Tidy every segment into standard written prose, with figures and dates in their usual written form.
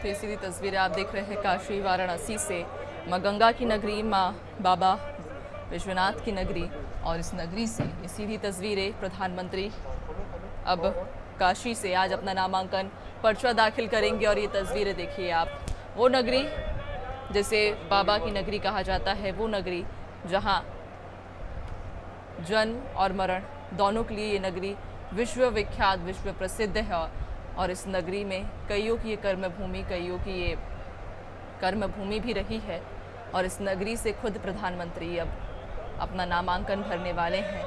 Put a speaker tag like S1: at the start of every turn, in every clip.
S1: तो ये सीधी तस्वीरें आप देख रहे हैं काशी वाराणसी से, माँ गंगा की नगरी, माँ बाबा विश्वनाथ की नगरी। और इस नगरी से ये सीधी तस्वीरें प्रधानमंत्री अब काशी से आज अपना नामांकन पर्चा दाखिल करेंगे। और ये तस्वीरें देखिए आप, वो नगरी जिसे बाबा की नगरी कहा जाता है, वो नगरी जहाँ जन्म और मरण दोनों के लिए ये नगरी विश्व विख्यात, विश्व प्रसिद्ध है। और इस नगरी में कईयों की ये कर्मभूमि, कईयों की ये कर्मभूमि भी रही है। और इस नगरी से खुद प्रधानमंत्री अब अपना नामांकन भरने वाले हैं।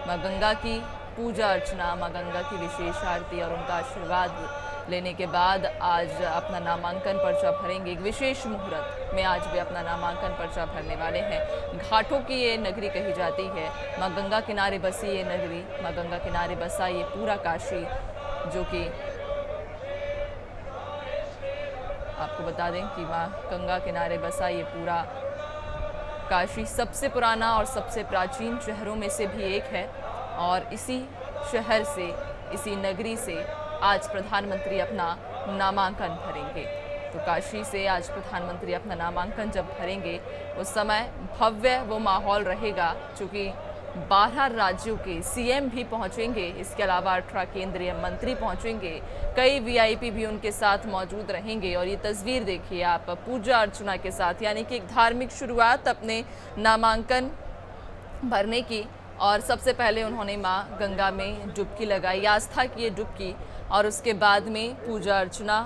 S1: माँ गंगा की पूजा अर्चना, माँ गंगा की विशेष आरती और उनका आशीर्वाद लेने के बाद आज अपना नामांकन पर्चा भरेंगे। एक विशेष मुहूर्त में आज वे अपना नामांकन पर्चा भरने वाले हैं। घाटों की ये नगरी कही जाती है, माँ गंगा किनारे बसी ये नगरी, माँ गंगा किनारे बसा ये पूरा काशी, जो कि आपको बता दें कि माँ गंगा किनारे बसा ये पूरा काशी सबसे पुराना और सबसे प्राचीन शहरों में से भी एक है। और इसी शहर से, इसी नगरी से आज प्रधानमंत्री अपना नामांकन भरेंगे। तो काशी से आज प्रधानमंत्री अपना नामांकन जब भरेंगे उस समय भव्य वो माहौल रहेगा, चूँकि 12 राज्यों के सीएम भी पहुंचेंगे, इसके अलावा 18 केंद्रीय मंत्री पहुंचेंगे, कई वीआईपी भी उनके साथ मौजूद रहेंगे। और ये तस्वीर देखिए आप, पूजा अर्चना के साथ, यानी कि एक धार्मिक शुरुआत अपने नामांकन भरने की। और सबसे पहले उन्होंने माँ गंगा में डुबकी लगाई, आस्था की ये डुबकी, और उसके बाद में पूजा अर्चना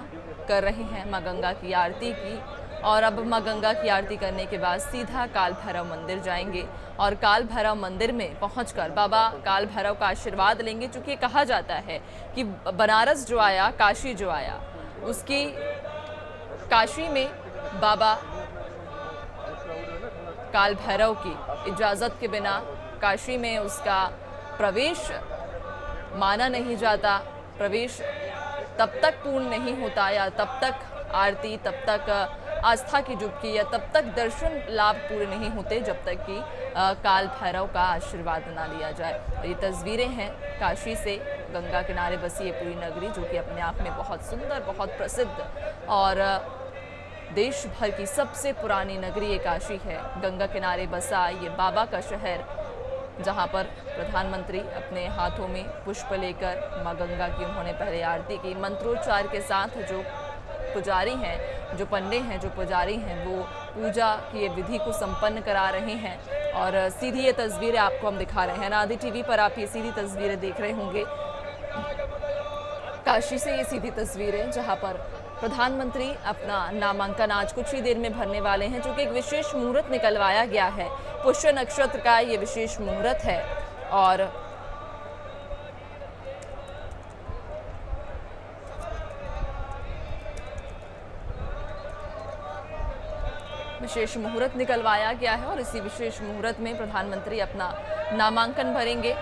S1: कर रहे हैं, माँ गंगा की आरती की। और अब माँ गंगा की आरती करने के बाद सीधा काल भैरव मंदिर जाएंगे और काल भैरव मंदिर में पहुंचकर बाबा काल भैरव का आशीर्वाद लेंगे। चूँकि कहा जाता है कि बनारस जो आया, काशी जो आया, उसकी काशी में बाबा काल भैरव की इजाज़त के बिना काशी में उसका प्रवेश माना नहीं जाता। प्रवेश तब तक पूर्ण नहीं होता, या तब तक आरती, तब तक आस्था की डुबकी, या तब तक दर्शन लाभ पूरे नहीं होते जब तक कि काल भैरव का आशीर्वाद ना लिया जाए। और ये तस्वीरें हैं काशी से, गंगा किनारे बसी ये पूरी नगरी, जो कि अपने आप में बहुत सुंदर, बहुत प्रसिद्ध और देश भर की सबसे पुरानी नगरी ये काशी है। गंगा किनारे बसा ये बाबा का शहर, जहां पर प्रधानमंत्री अपने हाथों में पुष्प लेकर माँ गंगा की उन्होंने पहले आरती की। मंत्रोच्चार के साथ जो पुजारी हैं, जो पंडे हैं, जो पुजारी हैं, वो पूजा की विधि को संपन्न करा रहे हैं। और सीधी ये तस्वीरें आपको हम दिखा रहे हैं, अनादि टीवी पर आप ये सीधी तस्वीरें देख रहे होंगे। काशी से ये सीधी तस्वीरें, जहां पर प्रधानमंत्री अपना नामांकन आज कुछ ही देर में भरने वाले हैं, जो कि एक विशेष मुहूर्त निकलवाया गया है। पुष्य नक्षत्र का ये विशेष मुहूर्त है और विशेष मुहूर्त निकलवाया गया है। और इसी विशेष मुहूर्त में प्रधानमंत्री अपना नामांकन भरेंगे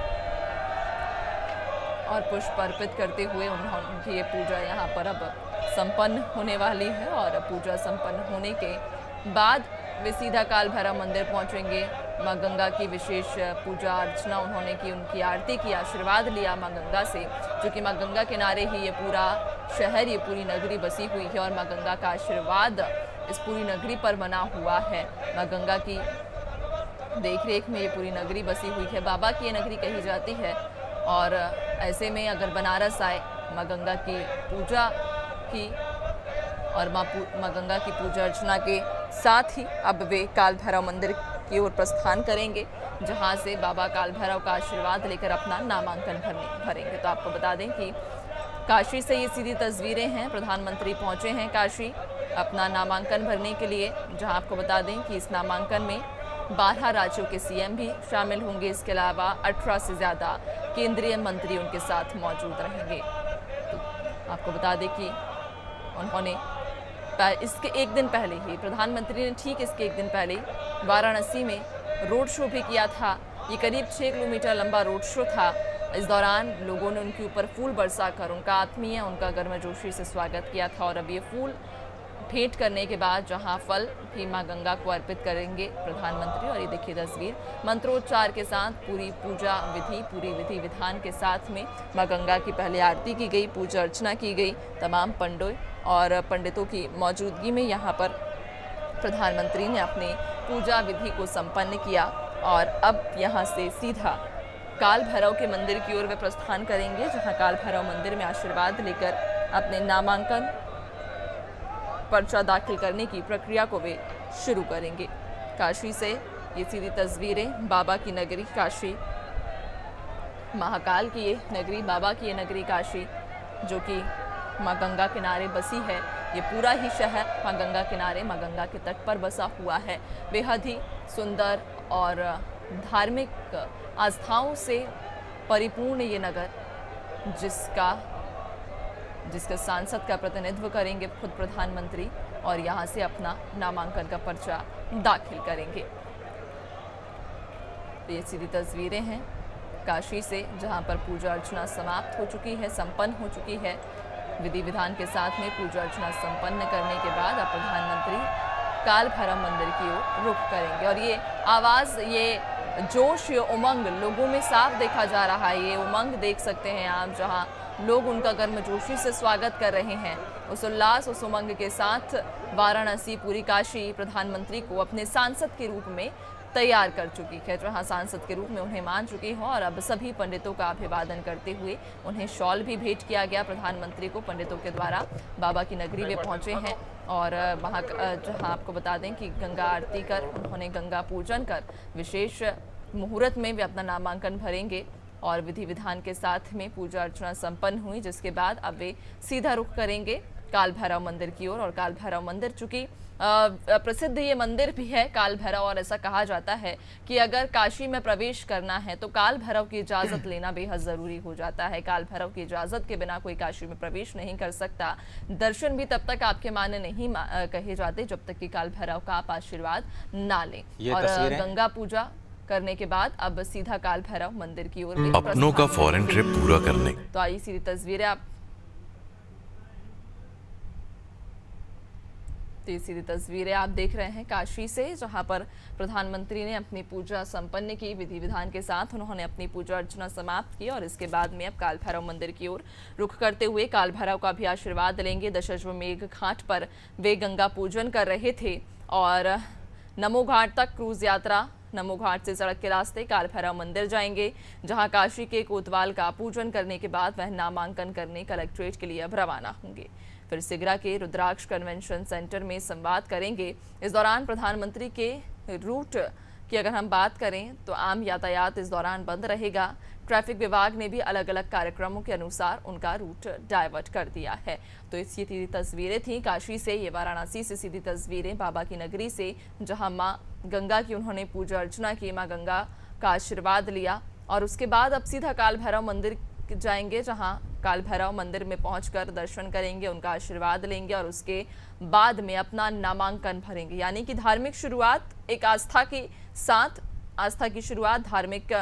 S1: और पुष्प अर्पित करते हुए उनकी ये पूजा यहाँ पर अब संपन्न होने वाली है। और पूजा संपन्न होने के बाद वे सीधा काल भैरव मंदिर पहुँचेंगे। माँ गंगा की विशेष पूजा अर्चना उन्होंने की, उनकी आरती की, आशीर्वाद लिया माँ गंगा से, क्योंकि माँ गंगा किनारे ही ये पूरा शहर, ये पूरी नगरी बसी हुई है। और माँ गंगा का आशीर्वाद इस पूरी नगरी पर बना हुआ है। माँ गंगा की देखरेख में ये पूरी नगरी बसी हुई है, बाबा की ये नगरी कही जाती है। और ऐसे में अगर बनारस आए, माँ गंगा की पूजा की और माँ गंगा की पूजा अर्चना के साथ ही अब वे काल भैरव मंदिर की ओर प्रस्थान करेंगे, जहां से बाबा काल भैरव का आशीर्वाद लेकर अपना नामांकन भरेंगे। तो आपको बता दें कि काशी से ये सीधी तस्वीरें हैं, प्रधानमंत्री पहुंचे हैं काशी अपना नामांकन भरने के लिए, जहां आपको बता दें कि इस नामांकन में 12 राज्यों के सीएम भी शामिल होंगे। इसके अलावा 18 से ज़्यादा केंद्रीय मंत्री उनके साथ मौजूद रहेंगे। तो आपको बता दें कि उन्होंने इसके एक दिन पहले ही, प्रधानमंत्री ने ठीक इसके एक दिन पहले वाराणसी में रोड शो भी किया था। ये करीब 6 किलोमीटर लंबा रोड शो था। इस दौरान लोगों ने उनके ऊपर फूल बरसाकर उनका आत्मीय, उनका गर्मजोशी से स्वागत किया था। और अब ये फूल भेंट करने के बाद जहां फल भी माँ गंगा को अर्पित करेंगे प्रधानमंत्री। और ये देखिए तस्वीर, मंत्रोच्चार के साथ पूरी पूजा विधि, पूरी विधि विधान के साथ में माँ गंगा की पहले आरती की गई, पूजा अर्चना की गई। तमाम पंडों और पंडितों की मौजूदगी में यहाँ पर प्रधानमंत्री ने अपने पूजा विधि को संपन्न किया और अब यहाँ से सीधा काल भैरव के मंदिर की ओर वे प्रस्थान करेंगे, जहाँ काल भैरव मंदिर में आशीर्वाद लेकर अपने नामांकन पर्चा दाखिल करने की प्रक्रिया को वे शुरू करेंगे। काशी से ये सीधी तस्वीरें बाबा की नगरी काशी, महाकाल की ये नगरी, बाबा की ये नगरी काशी, जो कि माँ गंगा किनारे बसी है। ये पूरा ही शहर माँ गंगा किनारे, माँ गंगा के तट पर बसा हुआ है। बेहद ही सुंदर और धार्मिक आस्थाओं से परिपूर्ण ये नगर, जिसके सांसद का प्रतिनिधित्व करेंगे खुद प्रधानमंत्री और यहाँ से अपना नामांकन का पर्चा दाखिल करेंगे। तो ये सीधी तस्वीरें हैं काशी से, जहाँ पर पूजा अर्चना समाप्त हो चुकी है, संपन्न हो चुकी है। विधि विधान के साथ में पूजा अर्चना संपन्न करने के बाद अब प्रधानमंत्री काल भैरव मंदिर की ओर रुख करेंगे और ये आवाज़, ये जोश, ये उमंग लोगों में साफ देखा जा रहा है। ये उमंग देख सकते हैं आप, जहां लोग उनका गर्मजोशी से स्वागत कर रहे हैं। उस उल्लास, उस उमंग के साथ वाराणसी, पूरी काशी प्रधानमंत्री को अपने सांसद के रूप में तैयार कर चुकी है, जहां सांसद के रूप में उन्हें मान चुकी है और अब सभी पंडितों का अभिवादन करते हुए उन्हें शॉल भी भेंट किया गया। प्रधानमंत्री को पंडितों के द्वारा बाबा की नगरी में पहुंचे हैं और वहाँ जहाँ आपको बता दें कि गंगा आरती कर, उन्होंने गंगा पूजन कर विशेष मुहूर्त में वे अपना नामांकन भरेंगे और विधि विधान के साथ में पूजा अर्चना संपन्न हुई, जिसके बाद अब वे सीधा रुख करेंगे काल भैरव मंदिर की ओर। और काल भैरव मंदिर चूंकि प्रसिद्ध ये मंदिर भी है काल भैरव, और ऐसा कहा जाता है कि अगर काशी में प्रवेश करना है तो काल भैरव की इजाज़त लेना बेहद ज़रूरी हो जाता है। काल भैरव की इजाज़त के बिना कोई काशी में प्रवेश नहीं कर सकता। दर्शन भी तब तक आपके मान्य नहीं कहे जाते जब तक कि काल भैरव का आप आशीर्वाद ना लें। और गंगा पूजा करने के बाद अब सीधा काल भैरव मंदिर की ओर
S2: अपनों का फॉरेन ट्रिप पूरा करने।
S1: तो आइए सीधी तस्वीरें आप सीधी तस्वीरें आप देख रहे हैं काशी से, जहां पर प्रधानमंत्री ने अपनी पूजा संपन्न की। विधि विधान के साथ उन्होंने अपनी पूजा अर्चना समाप्त की और इसके बाद में अब काल भैरव मंदिर की ओर रुख करते हुए काल भैरव का भी आशीर्वाद लेंगे। दशाश्वमेध घाट पर वे गंगा पूजन कर रहे थे और नमो घाट तक क्रूज यात्रा, नमो घाट से सड़क के रास्ते काल भैरव मंदिर जाएंगे, जहां काशी के कोतवाल का पूजन करने के बाद वह नामांकन करने कलेक्ट्रेट के लिए अब रवाना होंगे। फिर सिगरा के रुद्राक्ष कन्वेंशन सेंटर में संवाद करेंगे। इस दौरान प्रधानमंत्री के रूट की अगर हम बात करें तो आम यातायात इस दौरान बंद रहेगा। ट्रैफिक विभाग ने भी अलग अलग कार्यक्रमों के अनुसार उनका रूट डाइवर्ट कर दिया है। तो ये सीधी तस्वीरें थी काशी से। ये वाराणसी से सीधी तस्वीरें बाबा की नगरी से, जहां माँ गंगा की उन्होंने पूजा अर्चना की, माँ गंगा का आशीर्वाद लिया और उसके बाद अब सीधा काल भैरव मंदिर जाएंगे, जहां काल भैरव मंदिर में पहुंचकर दर्शन करेंगे, उनका आशीर्वाद लेंगे और उसके बाद में अपना नामांकन भरेंगे। यानी कि धार्मिक शुरुआत एक आस्था के साथ, आस्था की शुरुआत धार्मिक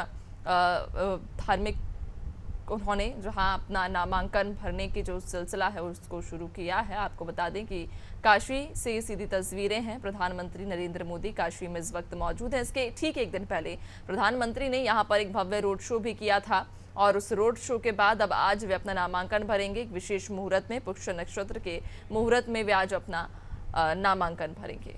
S1: उन्होंने जहां अपना नामांकन भरने की जो सिलसिला है उसको शुरू किया है। आपको बता दें कि काशी से ये सीधी तस्वीरें हैं। प्रधानमंत्री नरेंद्र मोदी काशी में इस वक्त मौजूद हैं। इसके ठीक एक दिन पहले प्रधानमंत्री ने यहाँ पर एक भव्य रोड शो भी किया था और उस रोड शो के बाद अब आज वे अपना नामांकन भरेंगे। एक विशेष मुहूर्त में, पुष्य नक्षत्र के मुहूर्त में वे आज अपना नामांकन भरेंगे।